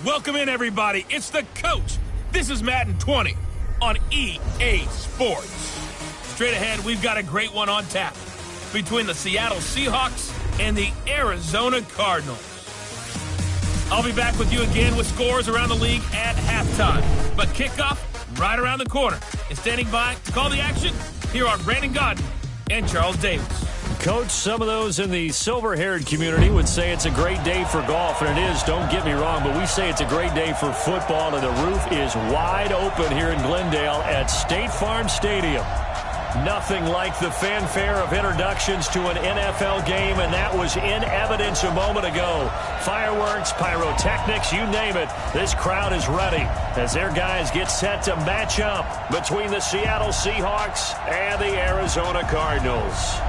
Welcome in, everybody. It's the coach. This is Madden 20 on EA Sports. Straight ahead, we've got a great one on tap between the Seattle Seahawks and the Arizona Cardinals. I'll be back with you again with scores around the league at halftime. But kickoff right around the corner. And standing by to call the action, here are Brandon Godden and Charles Davis. Coach, some of those in the silver-haired community would say it's a great day for golf, and it is, don't get me wrong, but we say it's a great day for football, and the roof is wide open here in Glendale at State Farm Stadium. Nothing like the fanfare of introductions to an NFL game, and that was in evidence a moment ago. Fireworks, pyrotechnics, you name it. This crowd is ready as their guys get set to match up between the Seattle Seahawks and the Arizona Cardinals.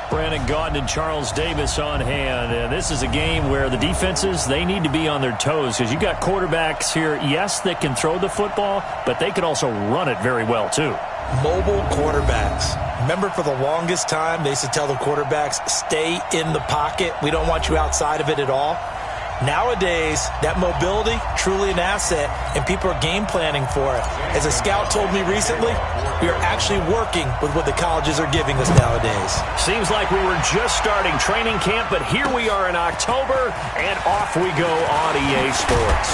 Brandon Gaudin and Charles Davis on hand. And this is a game where the defenses, they need to be on their toes because you got quarterbacks here, yes, that can throw the football, but they can also run it very well, too. Mobile quarterbacks. Remember, for the longest time, they used to tell the quarterbacks, stay in the pocket. We don't want you outside of it at all. Nowadays, that mobility, truly an asset, and people are game planning for it. As a scout told me recently, we are actually working with what the colleges are giving us nowadays. Seems like we were just starting training camp, but here we are in October, and off we go on EA Sports.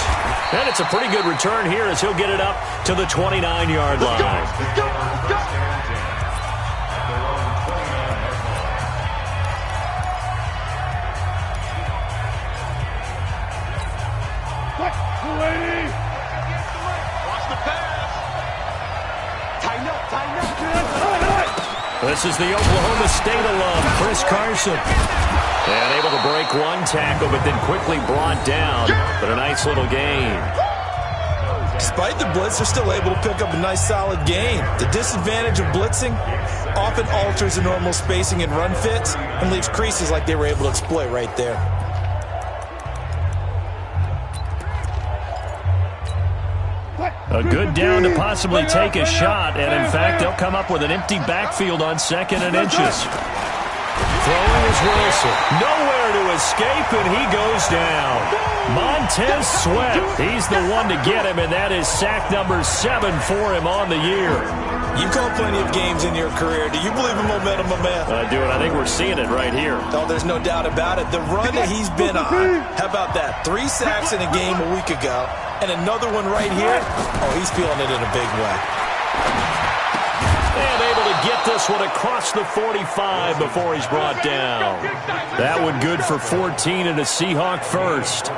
And it's a pretty good return here as he'll get it up to the 29-yard line. Let's go, go, go. This is the Oklahoma State alum, Chris Carson. And able to break one tackle, but then quickly brought down. But a nice little gain. Despite the blitz, they're still able to pick up a nice, solid gain. The disadvantage of blitzing often alters the normal spacing and run fits and leaves creases like they were able to exploit right there. A good down to possibly take a shot, and in fact, they'll come up with an empty backfield on 2nd and inches. Throwing is Wilson. Nowhere to escape, and he goes down. Montez Sweat, he's the one to get him, and that is sack number 7 for him on the year. You've called plenty of games in your career. Do you believe in momentum, my man? I do, and I think we're seeing it right here. Oh, there's no doubt about it. The run that he's been on, how about that? 3 sacks in a game a week ago, and another one right here. Oh, he's feeling it in a big way. And able to get this one across the 45 before he's brought down. That one good for 14 and a Seahawk first.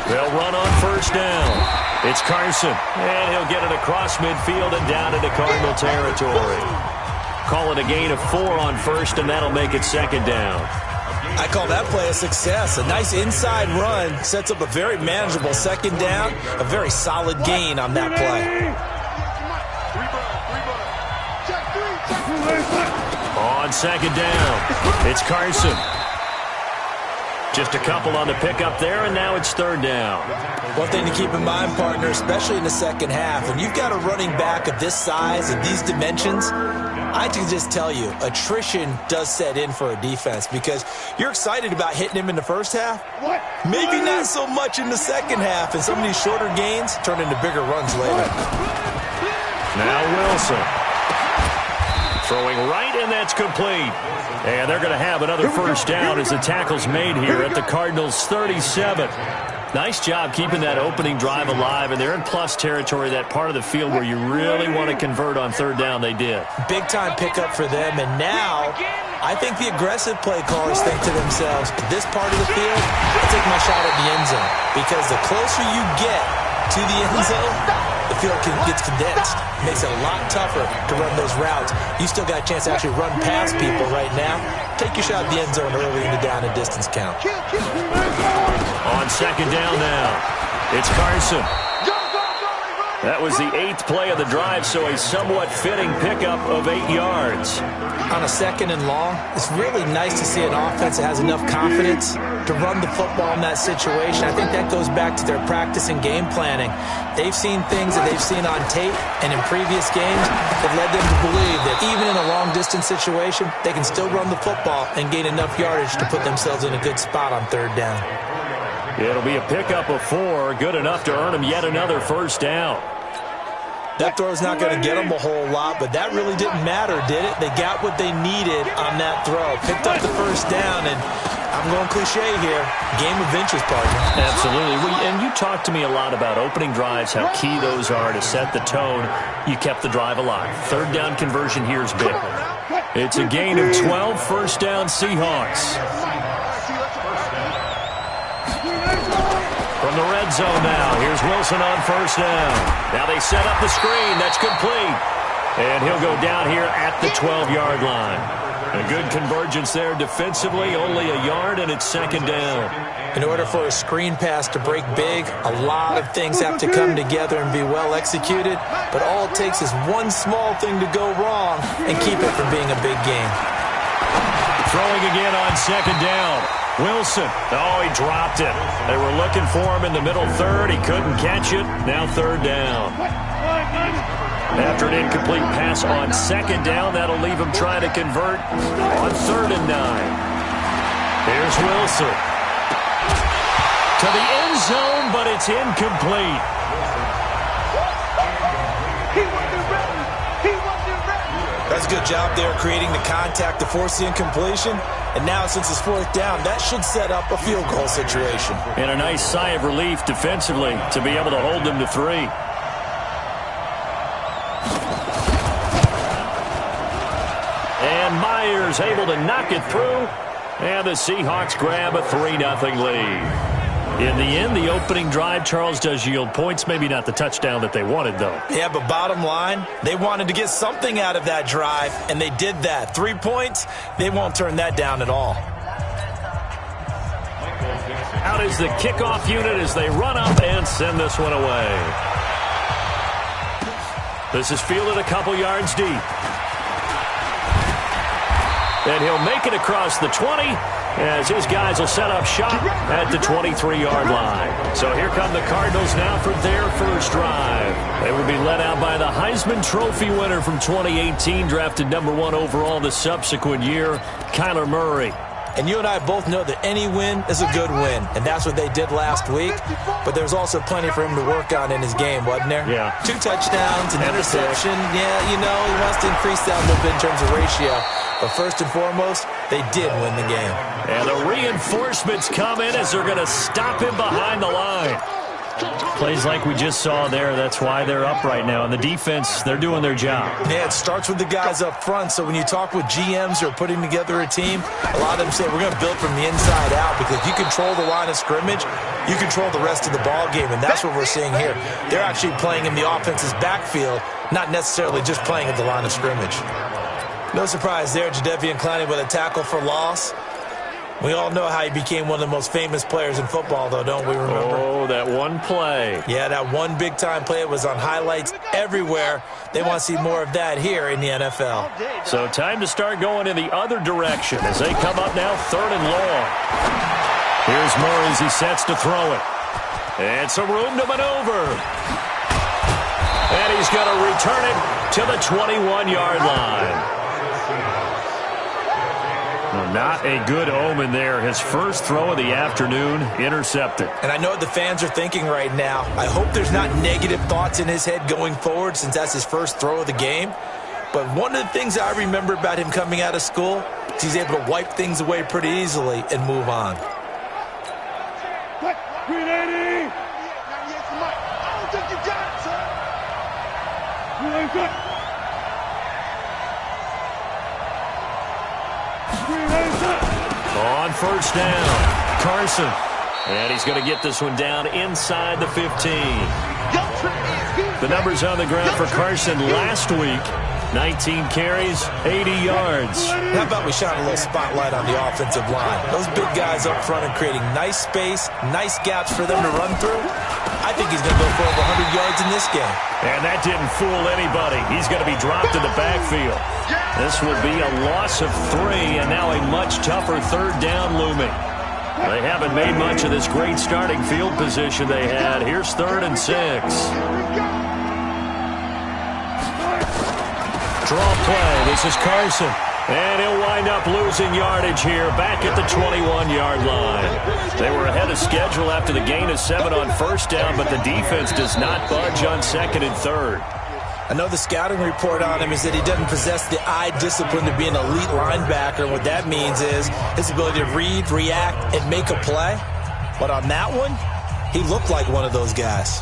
They'll run on first down. It's Carson, and he'll get it across midfield and down into Cardinal territory. Call it a gain of 4 on first, and that'll make it 2nd down. I call that play a success. A nice inside run sets up a very manageable 2nd down, a very solid gain on that play. On 2nd down, it's Carson. Just a couple on the pickup there, and now it's 3rd down. One thing to keep in mind, partner, especially in the second half, when you've got a running back of this size and these dimensions, I can just tell you, attrition does set in for a defense because you're excited about hitting him in the first half. Maybe not so much in the second half, and some of these shorter gains turn into bigger runs later. Now Wilson. Throwing right, and that's complete. And they're going to have another first down as the tackle's made here at the Cardinals' 37. Nice job keeping that opening drive alive, and they're in plus territory, that part of the field where you really want to convert on 3rd down. They did. Big-time pickup for them, and now I think the aggressive play callers think to themselves, this part of the field, I'll take my shot at the end zone, because the closer you get to the end zone, the field gets condensed. It makes it a lot tougher to run those routes. You still got a chance to actually run past people right now. Take your shot at the end zone early in the down and distance count. On 2nd down now, it's Carson. That was the 8th play of the drive, so a somewhat fitting pickup of 8 yards. On a 2nd and long, it's really nice to see an offense that has enough confidence to run the football in that situation. I think that goes back to their practice and game planning. They've seen things that they've seen on tape and in previous games that led them to believe that even in a long-distance situation, they can still run the football and gain enough yardage to put themselves in a good spot on 3rd down. It'll be a pickup of 4, good enough to earn them yet another 1st down. That throw's not going to get them a whole lot, but that really didn't matter, did it? They got what they needed on that throw. Picked up the 1st down, and I'm going cliche here. Game of inches, partner. Absolutely. And you talked to me a lot about opening drives, how key those are to set the tone. You kept the drive alive. 3rd down conversion here is big. It's a gain of 12, 1st down Seahawks. From the red zone now, here's Wilson on 1st down. Now they set up the screen. That's complete. And he'll go down here at the 12-yard line. A good convergence there defensively, only a yard, and it's 2nd down. In order for a screen pass to break big, a lot of things have to come together and be well executed, but all it takes is one small thing to go wrong and keep it from being a big game. Throwing again on 2nd down. Wilson. Oh, he dropped it. They were looking for him in the middle 3rd. He couldn't catch it. Now 3rd down. After an incomplete pass on 2nd down, that'll leave him trying to convert on 3rd and 9. Here's Wilson. To the end zone, but it's incomplete. That's a good job there creating the contact to force the incompletion. And now since it's 4th down, that should set up a field goal situation. And a nice sigh of relief defensively to be able to hold them to 3. And Myers able to knock it through. And the Seahawks grab a 3-0 lead. In the end, the opening drive, Charles, does yield points. Maybe not the touchdown that they wanted, though. Yeah, but bottom line, they wanted to get something out of that drive, and they did that. 3 points, they won't turn that down at all. Out is the kickoff unit as they run up and send this one away. This is fielded a couple yards deep. And he'll make it across the 20. As his guys will set up shop at the 23-yard line. So here come the Cardinals now for their 1st drive. They will be led out by the Heisman Trophy winner from 2018, drafted #1 overall the subsequent year, Kyler Murray. And you and I both know that any win is a good win, and that's what they did last week. But there's also plenty for him to work on in his game, wasn't there? Yeah. 2 touchdowns, an interception. Yeah, you know, he wants to increase that a little bit in terms of ratio. But first and foremost, they did win the game. And the reinforcements come in as they're going to stop him behind the line. Plays like we just saw there, that's why they're up right now. And the defense, they're doing their job. Yeah, it starts with the guys up front. So when you talk with GMs who are putting together a team, a lot of them say we're going to build from the inside out, because if you control the line of scrimmage, you control the rest of the ball game, and that's what we're seeing here. They're actually playing in the offense's backfield, not necessarily just playing at the line of scrimmage. No surprise there, Jadeveon Clowney with a tackle for loss. We all know how he became one of the most famous players in football, though, don't we remember? Oh, that one play. Yeah, that one big-time play. It was on highlights everywhere. They want to see more of that here in the NFL. So time to start going in the other direction as they come up now 3rd and long. Here's Moore as he sets to throw it. And some room to maneuver. And he's going to return it to the 21-yard line. Not a good omen there. His first throw of the afternoon intercepted. And I know what the fans are thinking right now. I hope there's not negative thoughts in his head going forward, since that's his first throw of the game. But one of the things I remember about him coming out of school is he's able to wipe things away pretty easily and move on. On 1st down, Carson. And he's going to get this one down inside the 15. The numbers on the ground for Carson last week. 19 carries, 80 yards. How about we shine a little spotlight on the offensive line? Those big guys up front are creating nice space, nice gaps for them to run through. I think he's going to go for over 100 yards in this game. And that didn't fool anybody. He's going to be dropped in the backfield. This will be a loss of 3, and now a much tougher third down looming. They haven't made much of this great starting field position they had. Here's 3rd and 6. Draw play. This is Carson. And he'll wind up losing yardage here back at the 21-yard line. They were ahead of schedule after the gain of 7 on first down, but the defense does not budge on 2nd and 3rd. I know the scouting report on him is that he doesn't possess the eye discipline to be an elite linebacker. What that means is his ability to read, react, and make a play. But on that one, he looked like one of those guys.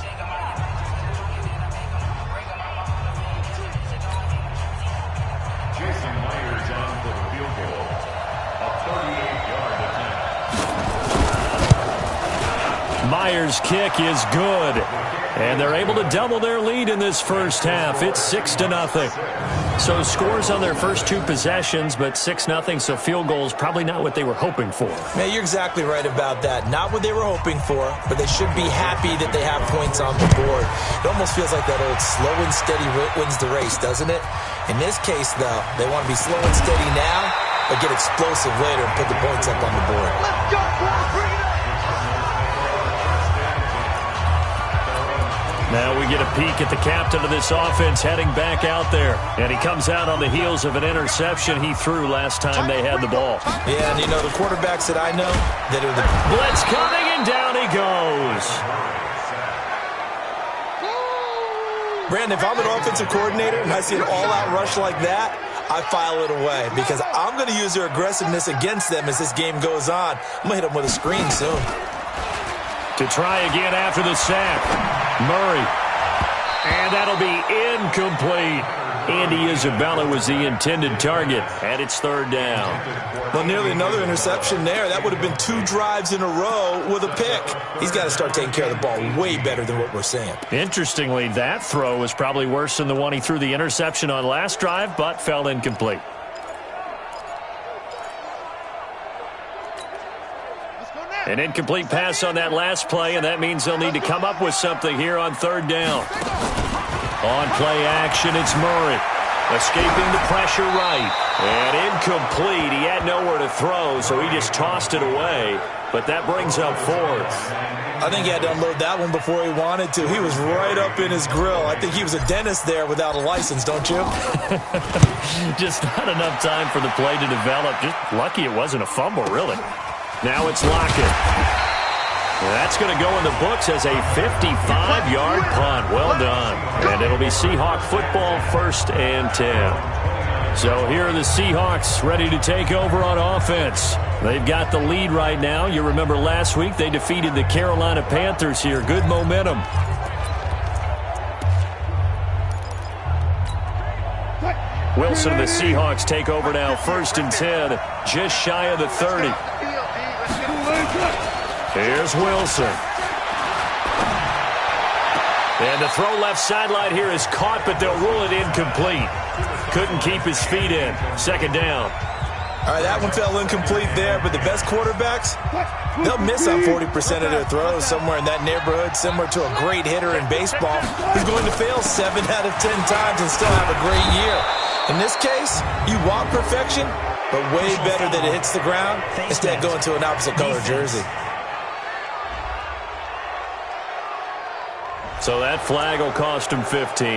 Myers' kick is good. And they're able to double their lead in this first half. It's 6-0. So scores on their first 2 possessions, but 6-0, so field goals probably not what they were hoping for. Man, you're exactly right about that. Not what they were hoping for, but they should be happy that they have points on the board. It almost feels like that old slow and steady wins the race, doesn't it? In this case, though, they want to be slow and steady now, but get explosive later and put the points up on the board. Let's go, boys! Bring it up! Now we get a peek at the captain of this offense heading back out there. And he comes out on the heels of an interception he threw last time they had the ball. Yeah, and you know, the quarterbacks that I know that are the... Blitz coming, and down he goes. Brandon, if I'm an offensive coordinator and I see an all-out rush like that, I file it away because I'm going to use their aggressiveness against them as this game goes on. I'm going to hit them with a screen soon. To try again after the sack. Murray. And that'll be incomplete. Andy Isabella was the intended target, and it's 3rd down. Well, nearly another interception there. That would have been 2 drives in a row with a pick. He's got to start taking care of the ball way better than what we're seeing. Interestingly, that throw was probably worse than the one he threw the interception on last drive, but fell incomplete. An incomplete pass on that last play, and that means they'll need to come up with something here on 3rd down. On play action, it's Murray. Escaping the pressure right. And incomplete. He had nowhere to throw, so he just tossed it away. But that brings up 4th. I think he had to unload that one before he wanted to. He was right up in his grill. I think he was a dentist there without a license, don't you? Just not enough time for the play to develop. Just lucky it wasn't a fumble, really. Now it's Lockett. That's going to go in the books as a 55-yard punt. Well done. And it'll be Seahawk football, 1st and 10. So here are the Seahawks ready to take over on offense. They've got the lead right now. You remember last week they defeated the Carolina Panthers here. Good momentum. Wilson and the Seahawks take over now, 1st and 10, just shy of the 30. Here's Wilson. And the throw left sideline here is caught, but they'll rule it incomplete. Couldn't keep his feet in. 2nd down. All right, that one fell incomplete there, but the best quarterbacks, they'll miss on 40% of their throws somewhere in that neighborhood, similar to a great hitter in baseball who's going to fail 7 out of 10 times and still have a great year. In this case, you want perfection, but way better that it hits the ground instead of going to an opposite color jersey. So that flag will cost him 15.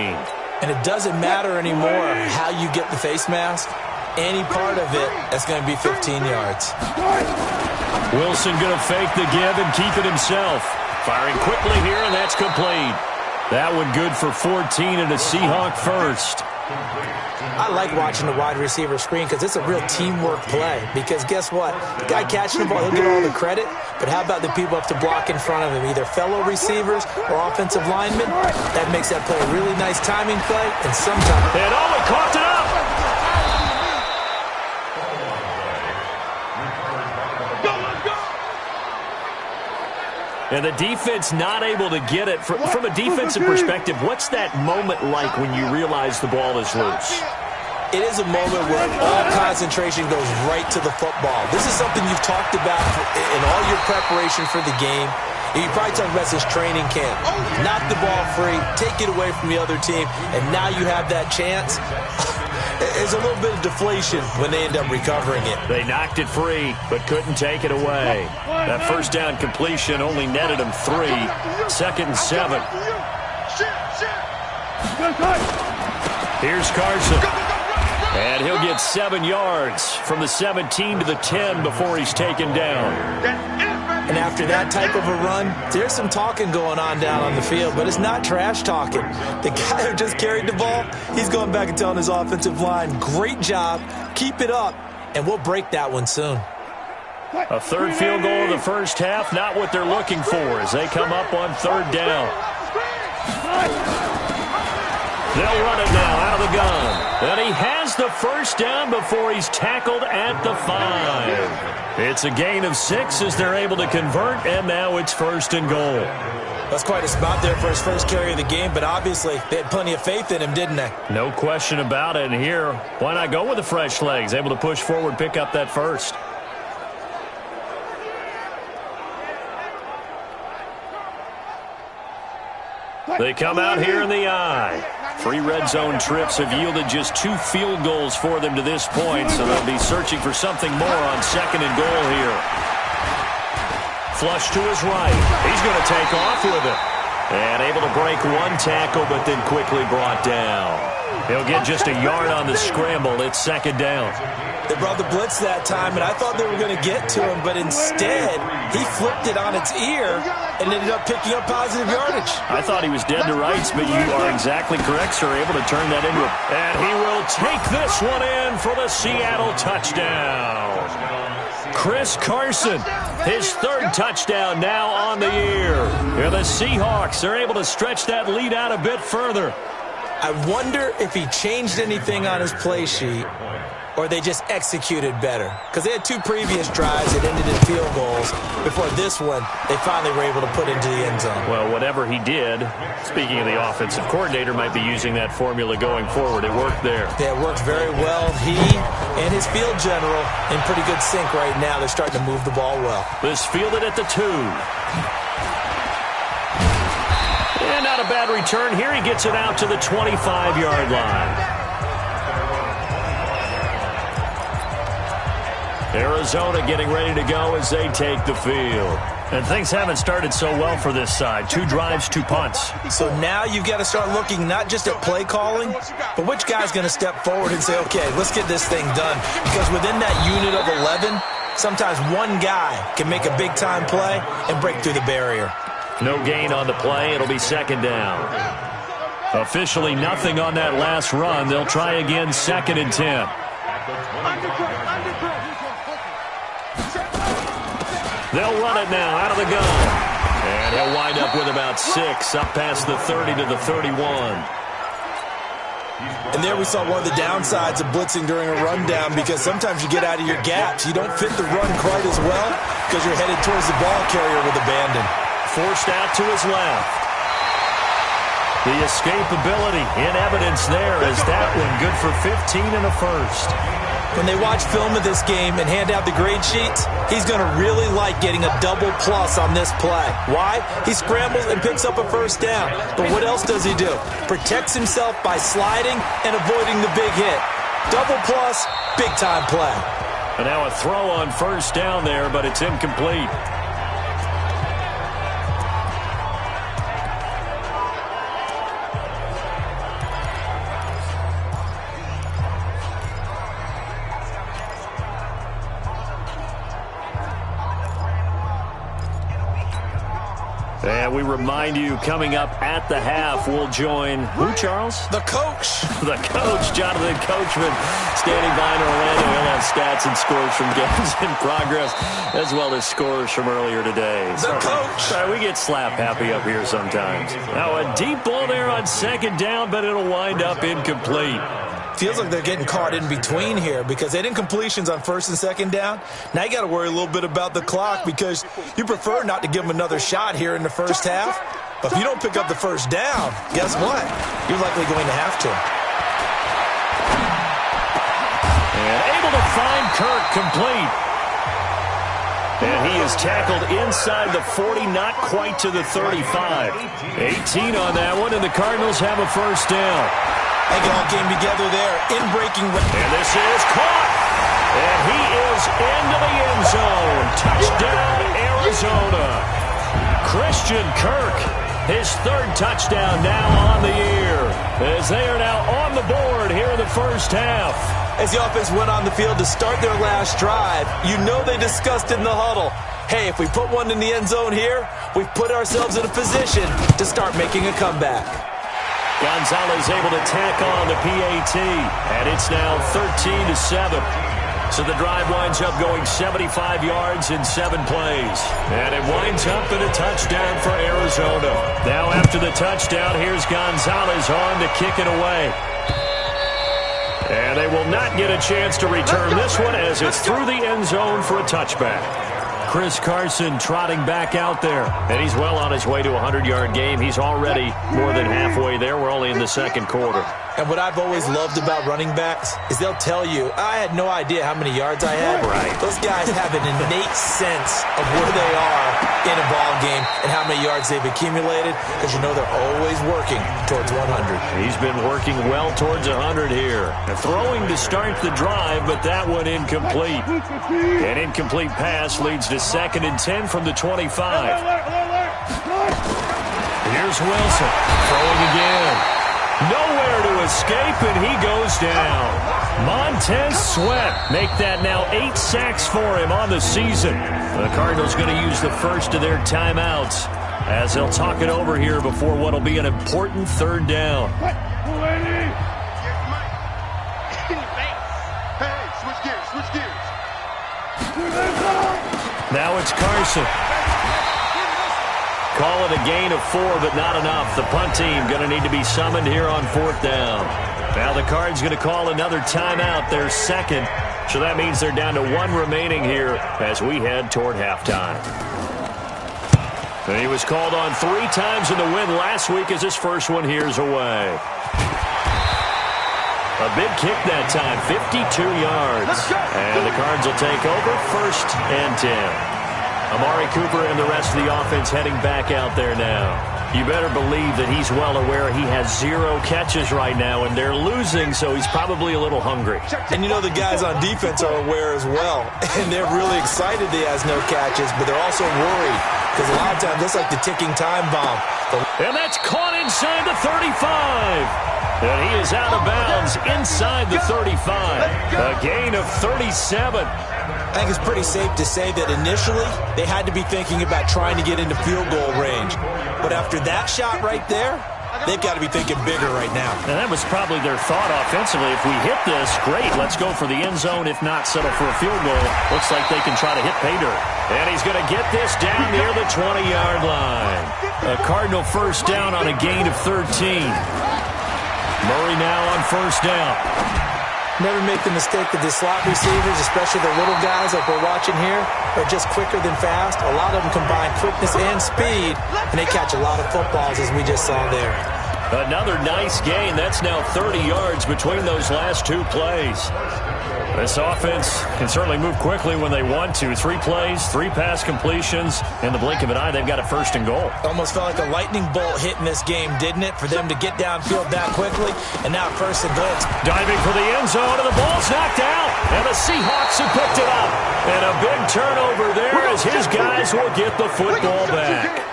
And it doesn't matter anymore how you get the face mask. Any part of it, that's going to be 15 yards. Wilson going to fake the give and keep it himself. Firing quickly here, and that's complete. That one good for 14 and a Seahawk first. I like watching the wide receiver screen because it's a real teamwork play. Because guess what? The guy catching the ball, he'll get all the credit. But how about the people up to block in front of him, either fellow receivers or offensive linemen? That makes that play a really nice timing play. And sometimes... And oh, he coughed it up! And the defense not able to get it. From a defensive perspective, what's that moment like when you realize the ball is loose? It is a moment where all concentration goes right to the football. This is something you've talked about in all your preparation for the game. You probably talk about this training camp. Knock the ball free, take it away from the other team, and now you have that chance. There's a little bit of deflation when they end up recovering it. They knocked it free, but couldn't take it away. That first down completion only netted them 3. 2nd and 7. Here's Carson. And he'll get 7 yards from the 17 to the 10 before he's taken down. And after that type of a run, there's some talking going on down on the field, but it's not trash talking. The guy who just carried the ball, he's going back and telling his offensive line, great job, keep it up, and we'll break that one soon. A third field goal in the first half, not what they're looking for as they come up on 3rd down. They'll run it now out of the gun. And he has the first down before he's tackled at the 5. It's a gain of 6 as they're able to convert, and now it's 1st and goal. That's quite a spot there for his first carry of the game, but obviously they had plenty of faith in him, didn't they? No question about it. And here, why not go with the fresh legs? Able to push forward, pick up that first. They come out here in the eye. 3 red zone trips have yielded just 2 field goals for them to this point, so they'll be searching for something more on 2nd and goal here. Flush to his right. He's going to take off with it. And able to break 1 tackle, but then quickly brought down. He'll get just a yard on the scramble. It's 2nd down. They brought the blitz that time, and I thought they were going to get to him, but instead, he flipped it on its ear and ended up picking up positive yardage. I thought he was dead to rights, but you are exactly correct, sir. Able to turn that into a... And he will take this one in for the Seattle touchdown. Chris Carson, his 3rd touchdown now on the year. Here the Seahawks are able to stretch that lead out a bit further. I wonder if he changed anything on his play sheet or they just executed better. Because they had 2 previous drives that ended in field goals. Before this one, they finally were able to put into the end zone. Well, whatever he did, speaking of the offensive coordinator, might be using that formula going forward. It worked there. Yeah, it worked very well. He and his field general in pretty good sync right now. They're starting to move the ball well. This fielded at the 2. And not a bad return here. He gets it out to the 25-yard line. Arizona getting ready to go as they take the field. And things haven't started so well for this side. 2 drives, 2 punts. So now you've got to start looking not just at play calling, but which guy's going to step forward and say, okay, let's get this thing done. Because within that unit of 11, sometimes one guy can make a big-time play and break through the barrier. No gain on the play. It'll be 2nd down. Officially nothing on that last run. They'll try again 2nd and 10. They'll run it now out of the gun. And he'll wind up with about 6 up past the 30 to the 31. And there we saw one of the downsides of blitzing during a rundown because sometimes you get out of your gaps. You don't fit the run quite as well because you're headed towards the ball carrier with abandon. Forced out to his left. The escapability in evidence there as that one good for 15 and a first. When they watch film of this game and hand out the grade sheets, he's going to really like getting a double plus on this play. Why? He scrambles and picks up a first down. But what else does he do? Protects himself by sliding and avoiding the big hit. Double plus, big-time play. And now a throw on first down there, but it's incomplete. And we remind you, coming up at the half, we'll join who, Charles? The coach. The coach, Jonathan Coachman, standing by in Orlando. He'll have stats and scores from games in progress, as well as scores from earlier today. The coach. Sorry, we get slap happy up here sometimes. Now a deep ball there on 2nd down, but it'll wind up incomplete. Feels like they're getting caught in between here because they didn't completions on 1st and 2nd down. Now you got to worry a little bit about the clock because you prefer not to give them another shot here in the first half. But if you don't pick up the first down, guess what? You're likely going to have to. And able to find Kirk complete. And he is tackled inside the 40, not quite to the 35. 18 on that one, and the Cardinals have a first down. They all came together there in breaking. And this is caught. And he is into the end zone. Touchdown, Arizona. Christian Kirk, his third touchdown now on the year, as they are now on the board here in the first half. As the offense went on the field to start their last drive, you know they discussed in the huddle, hey, if we put one in the end zone here, we've put ourselves in a position to start making a comeback. Gonzalez able to tack on the PAT, and it's now 13-7. So the drive winds up going 75 yards in 7 plays. And it winds up in a touchdown for Arizona. Now after the touchdown, here's Gonzalez on to kick it away. And they will not get a chance to return this one as it's through the end zone for a touchback. Chris Carson trotting back out there. And he's well on his way to a 100-yard game. He's already more than halfway there. We're only in the second quarter. And what I've always loved about running backs is they'll tell you, I had no idea how many yards I had. Right. Those guys have an innate sense of where they are in a ball game and how many yards they've accumulated, because you know they're always working towards 100. He's been working well towards 100 here. Throwing to start the drive, but that one incomplete. An incomplete pass leads to 2nd and 10 from the 25. Here's Wilson throwing again. Nowhere to escape, and he goes down. Montez Sweat make that now 8 sacks for him on the season. The Cardinals going to use the first of their timeouts as they'll talk it over here before what will be an important 3rd down. Switch gears. Now it's Carson. Call it a gain of 4, but not enough. The punt team going to need to be summoned here on 4th down. Now the Cards going to call another timeout, their second. So that means they're down to 1 remaining here as we head toward halftime. And he was called on 3 times in the win last week as his first one here's away. A big kick that time, 52 yards. And the Cards will take over 1st and 10. Amari Cooper and the rest of the offense heading back out there now. You better believe that he's well aware he has 0 catches right now, and they're losing, so he's probably a little hungry. And you know the guys on defense are aware as well, and they're really excited he has no catches, but they're also worried because a lot of times that's like the ticking time bomb. And that's caught inside the 35. And he is out of bounds inside the 35. A gain of 37. I think it's pretty safe to say that initially they had to be thinking about trying to get into field goal range. But after that shot right there, they've got to be thinking bigger right now. And that was probably their thought offensively. If we hit this, great, let's go for the end zone. If not, settle for a field goal. Looks like they can try to hit pay dirt. And he's going to get this down near the 20-yard line. A Cardinal first down on a gain of 13. Murray now on first down. Never make the mistake that the slot receivers, especially the little guys like we're watching here, are just quicker than fast. A lot of them combine quickness and speed, and they catch a lot of footballs, as we just saw there. Another nice gain. That's now 30 yards between those last 2 plays. This offense can certainly move quickly when they want to. 3 plays, 3 pass completions. In the blink of an eye, they've got a 1st and goal. Almost felt like a lightning bolt hit in this game, didn't it? For them to get downfield that quickly, and now 1st and goal. Diving for the end zone, and the ball's knocked out. And the Seahawks have picked it up. And a big turnover there as his guys will get the football back.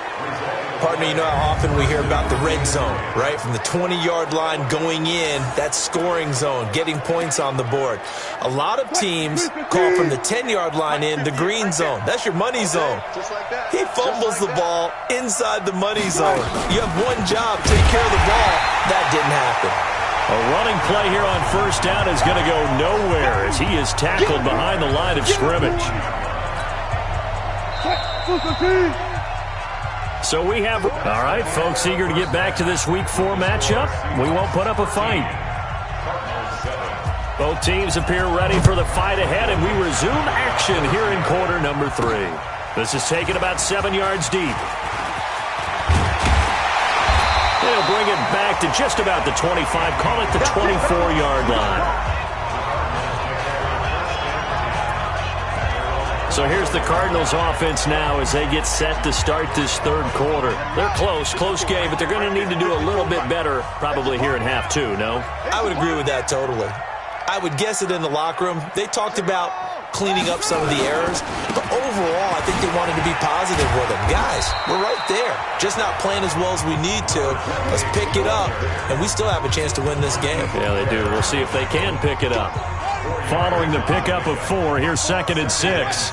Partner, you know how often we hear about the red zone, right? From the 20-yard line going in, that scoring zone, getting points on the board. A lot of teams call from the 10-yard line in the green zone. That's your money zone. He fumbles the ball inside the money zone. You have one job, take care of the ball. That didn't happen. A running play here on first down is going to go nowhere as he is tackled behind the line of scrimmage. So we have, all right, folks, eager to get back to this Week 4 matchup. We won't put up a fight. Both teams appear ready for the fight ahead, and we resume action here in quarter number 3. This is taken about 7 yards deep. They'll bring it back to just about the 25, call it the 24-yard line. So here's the Cardinals offense now as they get set to start this third quarter. They're close game, but they're going to need to do a little bit better probably here in half two, no? I would agree with that totally. I would guess it in the locker room. They talked about cleaning up some of the errors, but overall I think they wanted to be positive with them. Guys, we're right there. Just not playing as well as we need to. Let's pick it up, and we still have a chance to win this game. Yeah, they do. We'll see if they can pick it up. Following the pickup of 4, here's 2nd and 6.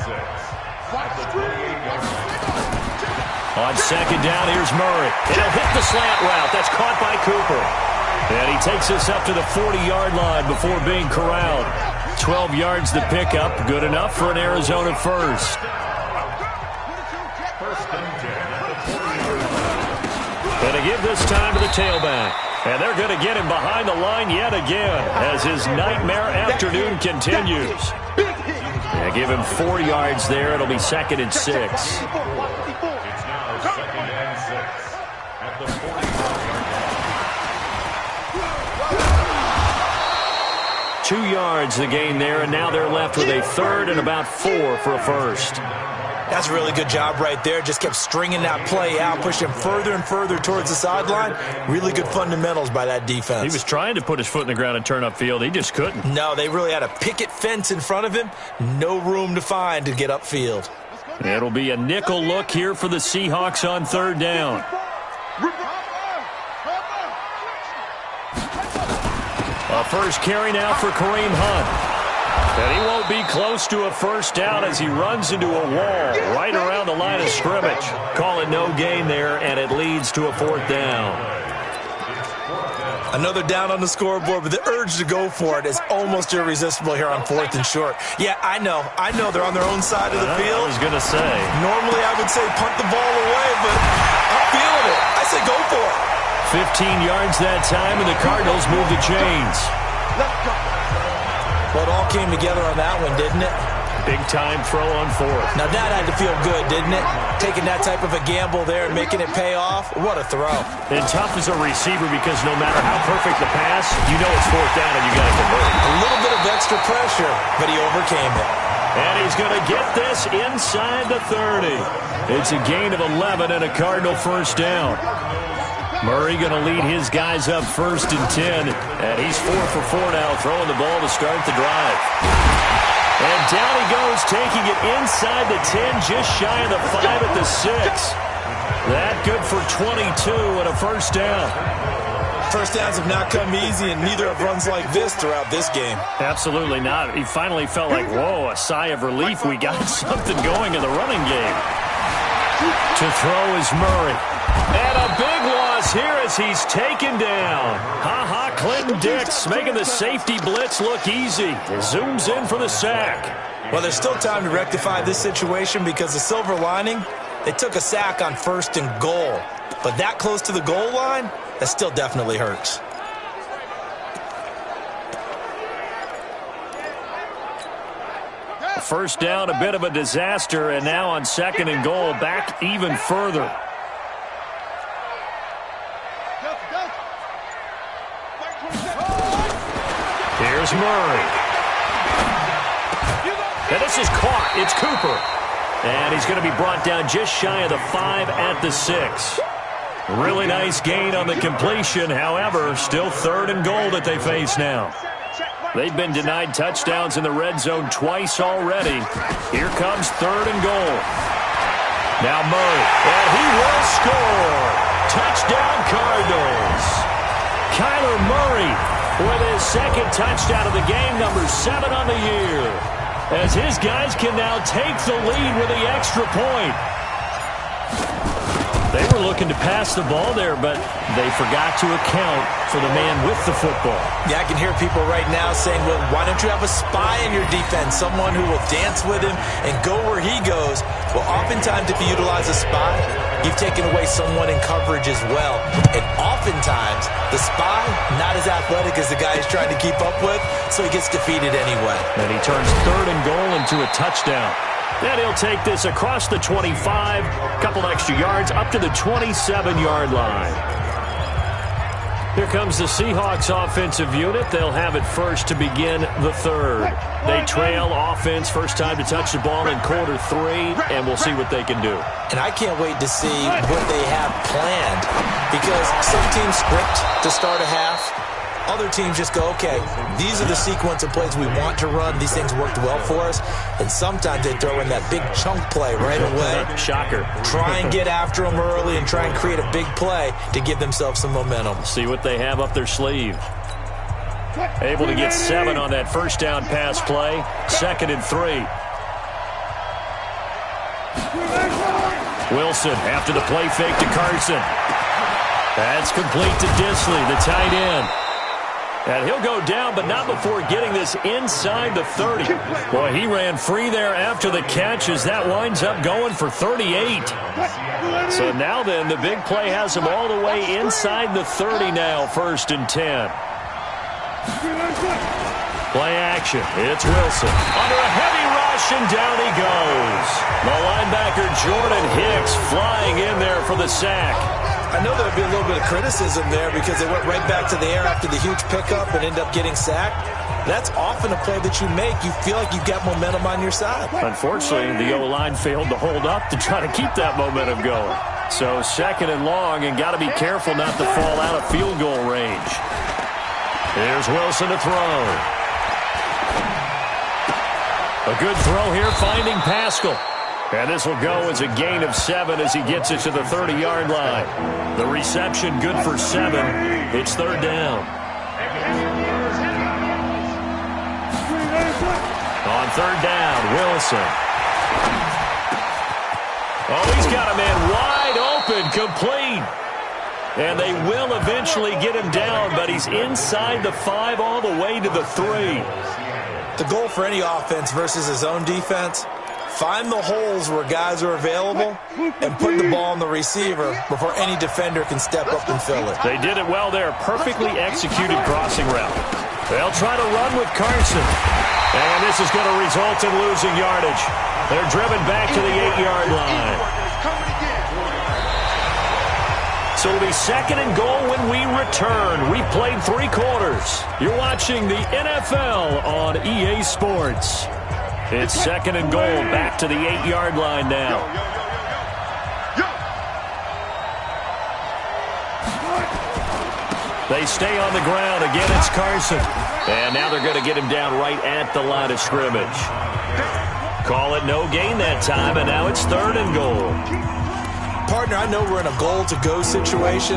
On 2nd down, here's Murray. And he'll hit the slant route. That's caught by Cooper. And he takes us up to the 40-yard line before being corralled. 12 yards to pick up. Good enough for an Arizona first. And to give this time to the tailback. And they're going to get him behind the line yet again as his nightmare afternoon continues. Yeah, give him 4 yards there. It'll be 2nd and 6. It's now 2nd and 6 at the 40. 2 yards the gain there, and now they're left with a 3rd and about 4 for a first. That's a really good job right there. Just kept stringing that play out, pushing further and further towards the sideline. Really good fundamentals by that defense. He was trying to put his foot in the ground and turn upfield. He just couldn't. No, they really had a picket fence in front of him. No room to find to get upfield. It'll be a nickel look here for the Seahawks on 3rd down. A first carry now for Kareem Hunt. And he won't be close to a first down as he runs into a wall right around the line of scrimmage. Call it no gain there, and it leads to a 4th down. Another down on the scoreboard, but the urge to go for it is almost irresistible here on 4th and short. Yeah, I know they're on their own side of the field. I was going to say. Normally I would say punt the ball away, but I'm feeling it. I say go for it. 15 yards that time, and the Cardinals move the chains. Well, it all came together on that one, didn't it? Big time throw on 4th. Now that had to feel good, didn't it? Taking that type of a gamble there and making it pay off. What a throw. And tough as a receiver because no matter how perfect the pass, you know it's 4th down and you got to convert. A little bit of extra pressure, but he overcame it. And he's going to get this inside the 30. It's a gain of 11 and a Cardinal first down. Murray going to lead his guys up 1st and 10. And he's 4 for 4 now, throwing the ball to start the drive. And down he goes, taking it inside the 10, just shy of the 5 at the 6. That good for 22 and a first down. First downs have not come easy, and neither have runs like this throughout this game. Absolutely not. He finally felt like, whoa, a sigh of relief. We got something going in the running game. To throw is Murray. And a big loss here as he's taken down. Clinton Dix making the safety blitz look easy. He zooms in for the sack. Well, there's still time to rectify this situation because the silver lining, they took a sack on 1st and goal. But that close to the goal line, that still definitely hurts. First down, a bit of a disaster, and now on 2nd and goal, back even further. Here's Murray. And this is caught. It's Cooper. And he's going to be brought down just shy of the 5 at the 6. Really nice gain on the completion. However, still 3rd and goal that they face now. They've been denied touchdowns in the red zone twice already. Here comes 3rd and goal. Now Murray, and he will score. Touchdown Cardinals. Kyler Murray with his 2nd touchdown of the game, number 7 on the year. As his guys can now take the lead with the extra point. They were looking to pass the ball there, but they forgot to account for the man with the football. Yeah, I can hear people right now saying, well, why don't you have a spy in your defense, someone who will dance with him and go where he goes? Well, oftentimes if you utilize a spy, you've taken away someone in coverage as well. And oftentimes, the spy, not as athletic as the guy he's trying to keep up with, so he gets defeated anyway. And he turns 3rd and goal into a touchdown. And he'll take this across the 25, couple extra yards, up to the 27-yard line. Here comes the Seahawks offensive unit. They'll have it first to begin the third. They trail offense, first time to touch the ball in quarter 3, and we'll see what they can do. And I can't wait to see what they have planned, because some teams script to start a half. Other teams just go, okay, these are the sequence of plays we want to run. These things worked well for us. And sometimes they throw in that big chunk play right away. Shocker. Try and get after them early and try and create a big play to give themselves some momentum. See what they have up their sleeve. Able to get 7 on that first down pass play. 2nd and 3. Wilson after the play fake to Carson. That's complete to Disley, the tight end. And he'll go down, but not before getting this inside the 30. Boy, he ran free there after the catch as that winds up going for 38. So now then, the big play has him all the way inside the 30 now, 1st and 10. Play action. It's Wilson. Under a heavy rush, and down he goes. The linebacker Jordan Hicks flying in there for the sack. I know there'll be a little bit of criticism there because they went right back to the air after the huge pickup and end up getting sacked. That's often a play that you make. You feel like you've got momentum on your side. Unfortunately, the O-line failed to hold up to try to keep that momentum going. So 2nd and long, and got to be careful not to fall out of field goal range. Here's Wilson to throw. A good throw here, finding Pascal. And this will go as a gain of 7 as he gets it to the 30-yard line. The reception good for 7. It's 3rd down. On 3rd down, Wilson. Oh, he's got a man wide open, complete. And they will eventually get him down, but he's inside the 5 all the way to the 3. The goal for any offense versus his own defense, find the holes where guys are available and put the ball on the receiver before any defender can step up and fill it. They did it well there. Perfectly executed crossing route. They'll try to run with Carson. And this is going to result in losing yardage. They're driven back to the 8-yard line. So it'll be 2nd and goal when we return. We played 3 quarters. You're watching the NFL on EA Sports. It's 2nd and goal, back to the 8-yard line now. They stay on the ground. Again, it's Carson. And now they're going to get him down right at the line of scrimmage. Call it no gain that time, and now it's 3rd and goal. Partner, I know we're in a goal-to-go situation,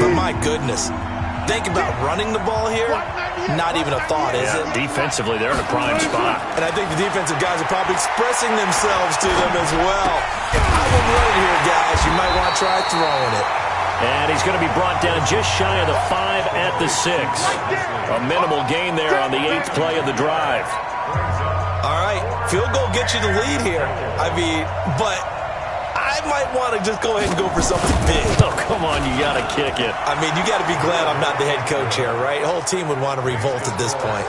but my goodness. Think about running the ball here. Not even a thought, is it? Defensively, they're in a prime spot. And I think the defensive guys are probably expressing themselves to them as well. I wouldn't run it here, guys. You might want to try throwing it. And he's going to be brought down just shy of the 5 at the 6. A minimal gain there on the 8th play of the drive. All right, field goal gets you the lead here. I mean, but I might want to just go ahead and go for something big. Oh, come on, you got to kick it. I mean, you got to be glad I'm not the head coach here, right? The whole team would want to revolt at this point.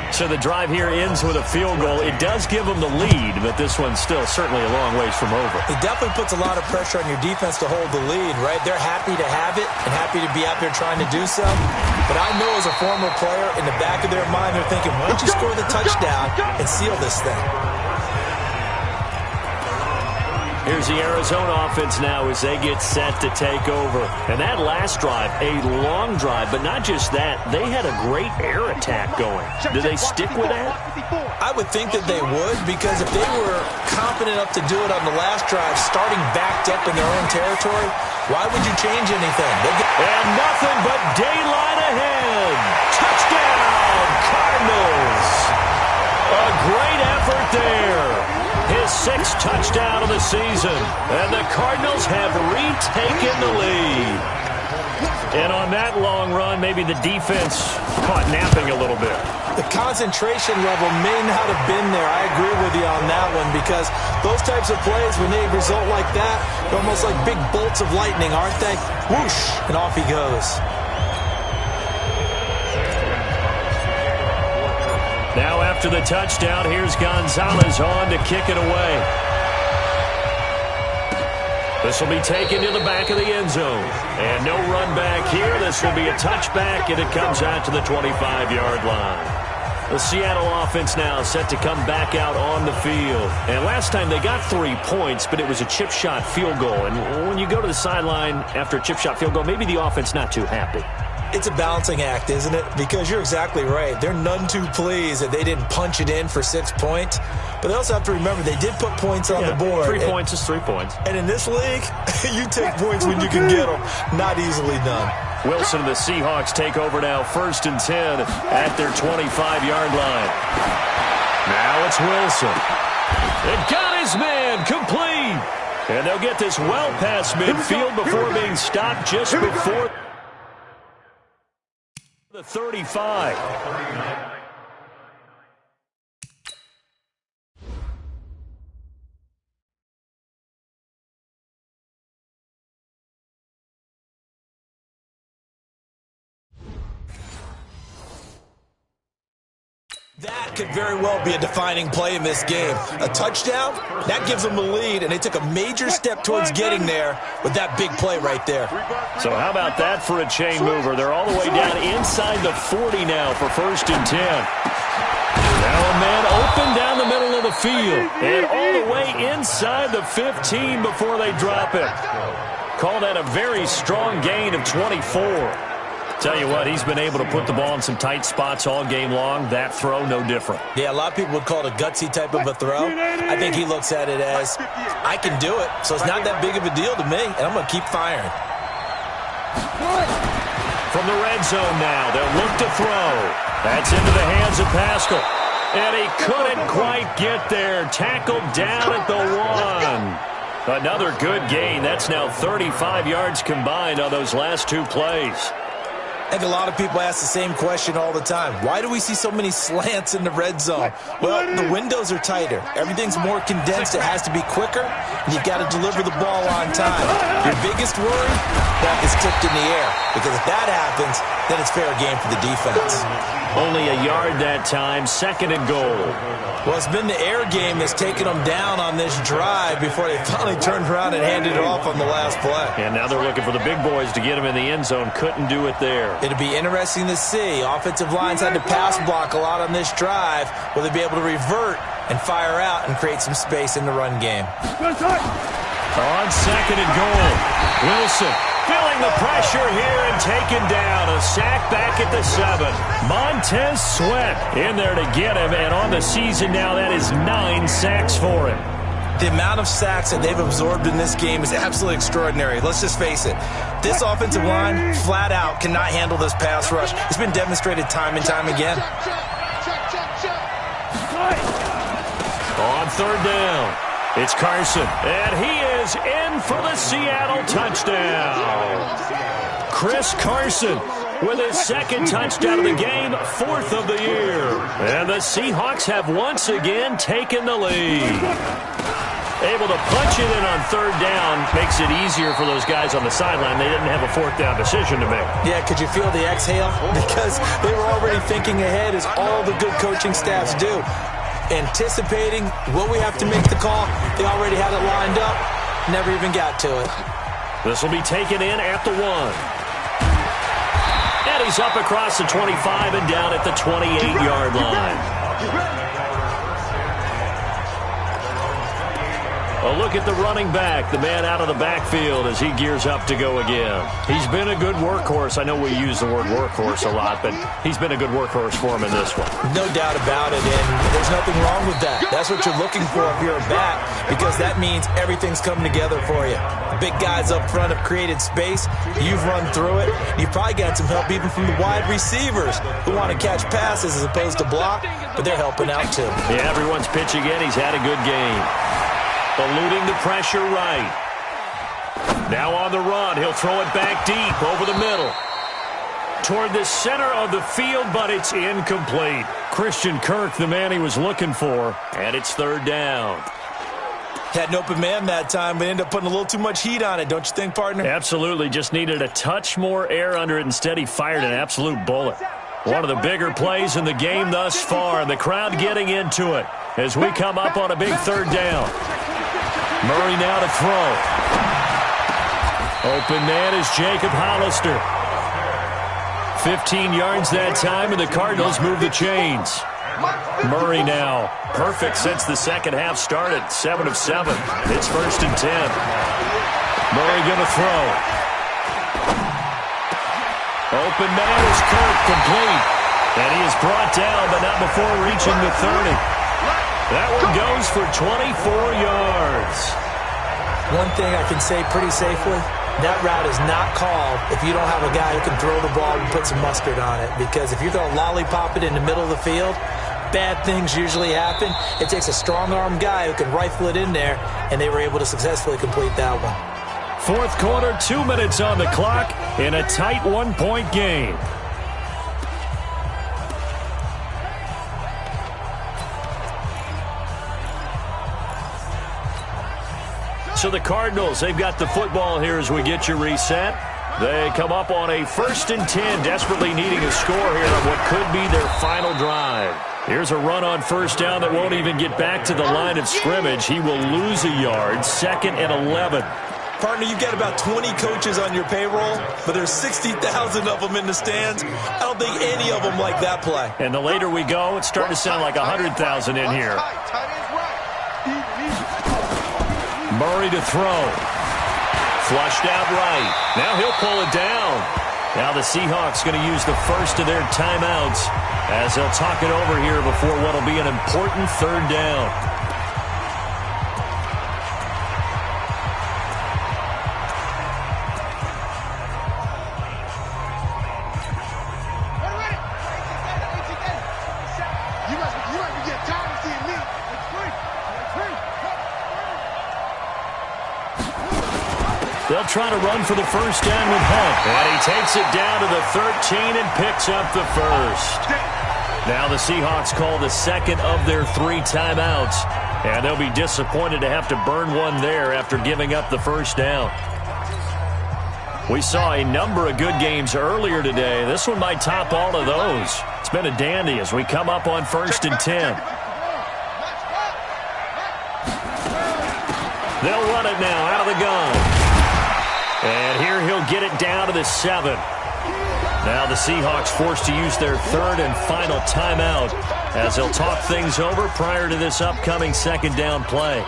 So the drive here ends with a field goal. It does give them the lead, but this one's still certainly a long ways from over. It definitely puts a lot of pressure on your defense to hold the lead, right? They're happy to have it and happy to be out there trying to do so. But I know as a former player, in the back of their mind, they're thinking, why don't you score the touchdown and seal this thing? Here's the Arizona offense now as they get set to take over. And that last drive, a long drive, but not just that. They had a great air attack going. Do they stick with that? I would think that they would, because if they were confident enough to do it on the last drive, starting backed up in their own territory, why would you change anything? And nothing but daylight ahead. Touchdown, Cardinals. A great effort there. His 6th touchdown of the season. And the Cardinals have retaken the lead. And on that long run, maybe the defense caught napping a little bit. The concentration level may not have been there. I agree with you on that one, because those types of plays, when they result like that, they're almost like big bolts of lightning, aren't they? Whoosh, and off he goes. Now after the touchdown, here's Gonzalez on to kick it away. This will be taken to the back of the end zone. And no run back here. This will be a touchback, and it comes out to the 25-yard line. The Seattle offense now set to come back out on the field. And last time they got 3 points, but it was a chip shot field goal. And when you go to the sideline after a chip shot field goal, maybe the offense not too happy. It's a balancing act, isn't it? Because you're exactly right. They're none too pleased that they didn't punch it in for 6 points. But they also have to remember they did put points on the board. 3 points is 3 points. And in this league, you take points when you can get them. Not easily done. Wilson and the Seahawks take over now, 1st and 10 at their 25-yard line. Now it's Wilson. It got his man complete. And they'll get this well past midfield before being stopped just before the 35. That could very well be a defining play in this game. A touchdown, that gives them the lead, and they took a major step towards getting there with that big play right there. So how about that for a chain mover? They're all the way down inside the 40 now for 1st and 10. Now a man open down the middle of the field, and all the way inside the 15 before they drop it. Call that a very strong gain of 24. Tell you what, he's been able to put the ball in some tight spots all game long. That throw, no different. Yeah, a lot of people would call it a gutsy type of a throw. I think he looks at it as, I can do it, so it's not that big of a deal to me, and I'm going to keep firing. From the red zone now, they'll look to throw. That's into the hands of Pascal. And he couldn't quite get there. Tackled down at the 1. Another good gain. That's now 35 yards combined on those last 2 plays. I think a lot of people ask the same question all the time. Why do we see so many slants in the red zone? Well, the windows are tighter. Everything's more condensed. It has to be quicker, and you've got to deliver the ball on time. Your biggest worry, that is tipped in the air, because if that happens, then it's fair game for the defense. Only a yard that time, 2nd and goal. Well, it's been the air game that's taken them down on this drive before they finally turned around and handed it off on the last play. And now they're looking for the big boys to get them in the end zone. Couldn't do it there. It'll be interesting to see. Offensive lines had to pass block a lot on this drive. Will they be able to revert and fire out and create some space in the run game? On 2nd and goal, Wilson feeling the pressure here and taken down. A sack back at the 7. Montez Sweat in there to get him, and on the season now, that is 9 sacks for him. The amount of sacks that they've absorbed in this game is absolutely extraordinary. Let's just face it. This offensive line, flat out, cannot handle this pass rush. It's been demonstrated time and time again. On 3rd down, it's Carson, and he is in for the Seattle touchdown. Chris Carson with his 2nd touchdown of the game, 4th of the year. And the Seahawks have once again taken the lead. Able to punch it in on 3rd down makes it easier for those guys on the sideline. They didn't have a 4th down decision to make. Yeah, could you feel the exhale? Because they were already thinking ahead, as all the good coaching staffs do. Anticipating, will we have to make the call? They already had it lined up. Never even got to it. This will be taken in at the 1. And he's up across the 25 and down at the 28-yard line. A look at the running back, the man out of the backfield as he gears up to go again. He's been a good workhorse. I know we use the word workhorse a lot, but he's been a good workhorse for him in this one. No doubt about it, and there's nothing wrong with that. That's what you're looking for if you're a back, because that means everything's coming together for you. The big guys up front have created space. You've run through it. You've probably got some help even from the wide receivers who want to catch passes as opposed to block, but they're helping out too. Yeah, everyone's pitching in. He's had a good game. Eluding the pressure right. Now on the run, he'll throw it back deep over the middle. Toward the center of the field, but it's incomplete. Christian Kirk, the man he was looking for, and it's 3rd down. Had an open man that time, but ended up putting a little too much heat on it, don't you think, partner? Absolutely. Just needed a touch more air under it. Instead, he fired an absolute bullet. One of the bigger plays in the game thus far, and the crowd getting into it as we come up on a big 3rd down. Murray now to throw. Open man is Jacob Hollister. 15 yards that time, and the Cardinals move the chains. Murray now. Perfect since the second half started. 7 of 7. It's 1st and 10. Murray going to throw. Open man is Kirk, complete. And he is brought down, but not before reaching the 30. That one goes for 24 yards. One thing I can say pretty safely, that route is not called if you don't have a guy who can throw the ball and put some mustard on it. Because if you're going to lollipop it in the middle of the field, bad things usually happen. It takes a strong-arm guy who can rifle it in there, and they were able to successfully complete that one. Fourth quarter, 2 minutes on the clock in a tight one-point game. So the Cardinals, they've got the football here as we get you reset. They come up on a 1st and 10, desperately needing a score here on what could be their final drive. Here's a run on 1st down that won't even get back to the line of scrimmage. He will lose a yard, 2nd and 11. Partner, you've got about 20 coaches on your payroll, but there's 60,000 of them in the stands. I don't think any of them like that play. And the later we go, it's starting to sound like 100,000 in here. Murray to throw. Flushed out right. Now he'll pull it down. Now the Seahawks going to use the first of their timeouts as they'll talk it over here before what will be an important 3rd down. They'll try to run for the 1st down with Hunt. And he takes it down to the 13 and picks up the 1st. Now the Seahawks call the 2nd of their 3 timeouts. And they'll be disappointed to have to burn one there after giving up the 1st down. We saw a number of good games earlier today. This one might top all of those. It's been a dandy as we come up on 1st and 10. They'll run it now out of the gun. And here he'll get it down to the 7. Now the Seahawks forced to use their 3rd and final timeout as they'll talk things over prior to this upcoming 2nd down play.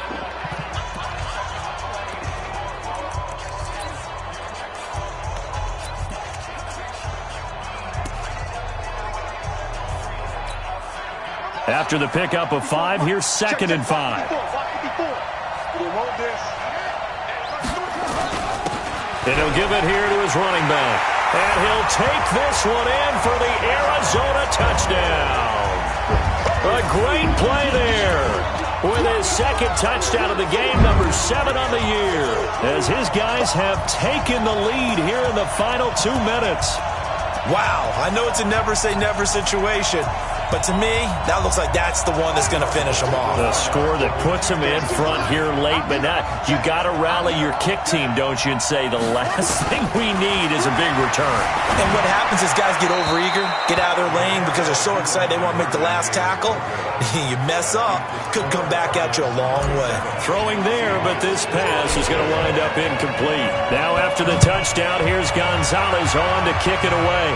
After the pickup of 5, here's 2nd and 5. And he'll give it here to his running back. And he'll take this one in for the Arizona touchdown. A great play there with his 2nd touchdown of the game, number 7 on the year, as his guys have taken the lead here in the final 2 minutes. Wow, I know it's a never-say-never situation, but to me, that looks like that's the one that's going to finish them off. The score that puts them in front here late, but not. You got to rally your kick team, don't you, and say the last thing we need is a big return. And what happens is guys get overeager, get out of their lane because they're so excited they want to make the last tackle. You mess up, could come back at you a long way. Throwing there, but this pass is going to wind up incomplete. Now after the touchdown, here's Gonzalez on to kick it away.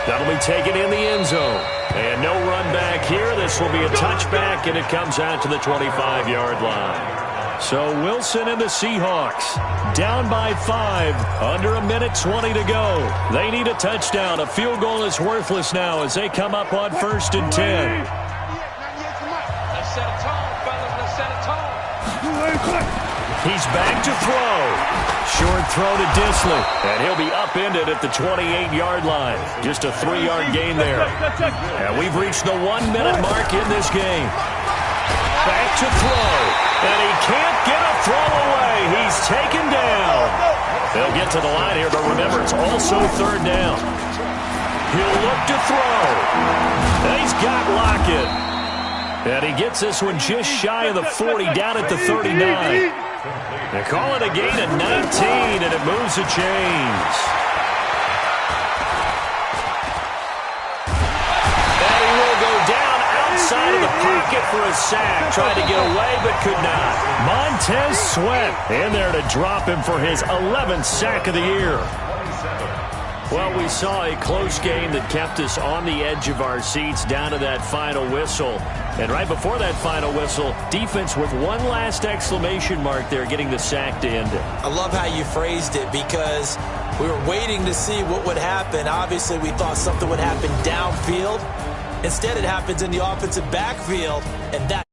That'll be taken in the end zone. And no run back here. This will be a touchback, and it comes out to the 25-yard line. So Wilson and the Seahawks down by 5, under 1:20 to go. They need a touchdown. A field goal is worthless now as they come up on 1st and 10. Let's set a tone, fellas. Let's set a tone. He's back to throw. Short throw to Disley, and he'll be upended at the 28-yard line. Just a 3-yard gain there. And we've reached the 1-minute mark in this game. Back to throw, and he can't get a throw away. He's taken down. They'll get to the line here, but remember, it's also 3rd down. He'll look to throw, and he's got Lockett. And he gets this one just shy of the 40, down at the 39. They call it a gain of 19, and it moves the chains. And he will go down outside of the pocket. it for a sack. Tried to get away, but could not. Montez Sweat in there to drop him for his 11th sack of the year. Well, we saw a close game that kept us on the edge of our seats down to that final whistle. And right before that final whistle, defense with one last exclamation mark there, getting the sack to end it. I love how you phrased it, because we were waiting to see what would happen. Obviously, we thought something would happen downfield. Instead, it happens in the offensive backfield, and that